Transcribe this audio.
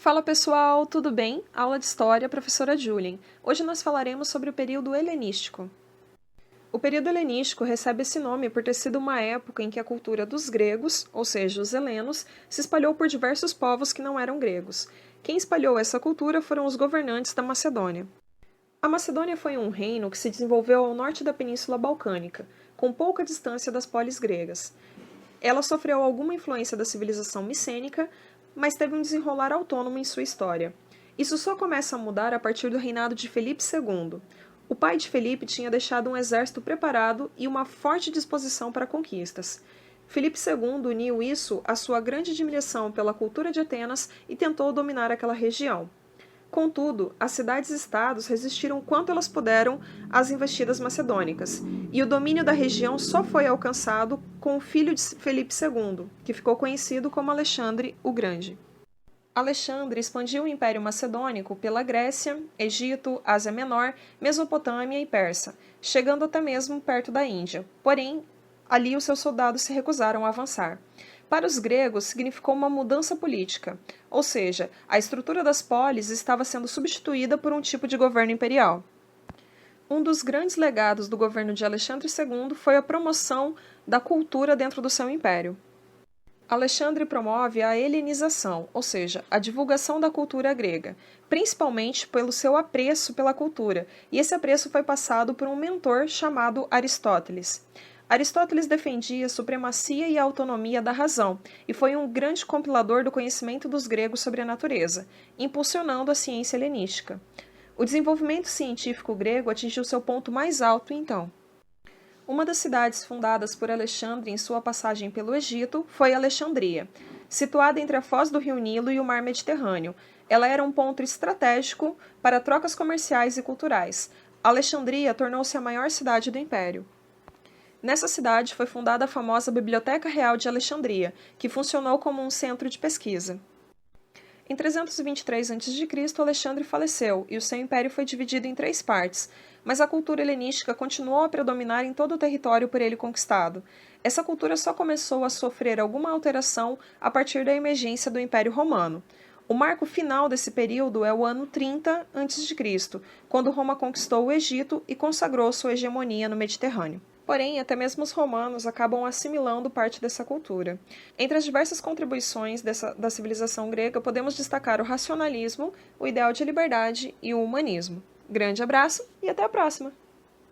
Fala pessoal, tudo bem? Aula de História, professora Julien. Hoje nós falaremos sobre o período helenístico. O período helenístico recebe esse nome por ter sido uma época em que a cultura dos gregos, ou seja, os helenos, se espalhou por diversos povos que não eram gregos. Quem espalhou essa cultura foram os governantes da Macedônia. A Macedônia foi um reino que se desenvolveu ao norte da Península Balcânica, com pouca distância das polis gregas. Ela sofreu alguma influência da civilização micênica, mas teve um desenrolar autônomo em sua história. Isso só começa a mudar a partir do reinado de Filipe II. O pai de Filipe tinha deixado um exército preparado e uma forte disposição para conquistas. Filipe II uniu isso à sua grande admiração pela cultura de Atenas e tentou dominar aquela região. Contudo, as cidades-estados resistiram quanto elas puderam às investidas macedônicas, e o domínio da região só foi alcançado com o filho de Filipe II, que ficou conhecido como Alexandre o Grande. Alexandre expandiu o Império Macedônico pela Grécia, Egito, Ásia Menor, Mesopotâmia e Pérsia, chegando até mesmo perto da Índia. Porém, ali os seus soldados se recusaram a avançar. Para os gregos, significou uma mudança política, ou seja, a estrutura das polis estava sendo substituída por um tipo de governo imperial. Um dos grandes legados do governo de Alexandre II foi a promoção da cultura dentro do seu império. Alexandre promove a helenização, ou seja, a divulgação da cultura grega, principalmente pelo seu apreço pela cultura, e esse apreço foi passado por um mentor chamado Aristóteles. Aristóteles defendia a supremacia e a autonomia da razão, e foi um grande compilador do conhecimento dos gregos sobre a natureza, impulsionando a ciência helenística. O desenvolvimento científico grego atingiu seu ponto mais alto então. Uma das cidades fundadas por Alexandre em sua passagem pelo Egito foi Alexandria. Situada entre a foz do rio Nilo e o mar Mediterrâneo, ela era um ponto estratégico para trocas comerciais e culturais. Alexandria tornou-se a maior cidade do império. Nessa cidade foi fundada a famosa Biblioteca Real de Alexandria, que funcionou como um centro de pesquisa. Em 323 a.C., Alexandre faleceu e o seu império foi dividido em 3 partes, mas a cultura helenística continuou a predominar em todo o território por ele conquistado. Essa cultura só começou a sofrer alguma alteração a partir da emergência do Império Romano. O marco final desse período é o ano 30 a.C., quando Roma conquistou o Egito e consagrou sua hegemonia no Mediterrâneo. Porém, até mesmo os romanos acabam assimilando parte dessa cultura. Entre as diversas contribuições da civilização grega, podemos destacar o racionalismo, o ideal de liberdade e o humanismo. Grande abraço e até a próxima!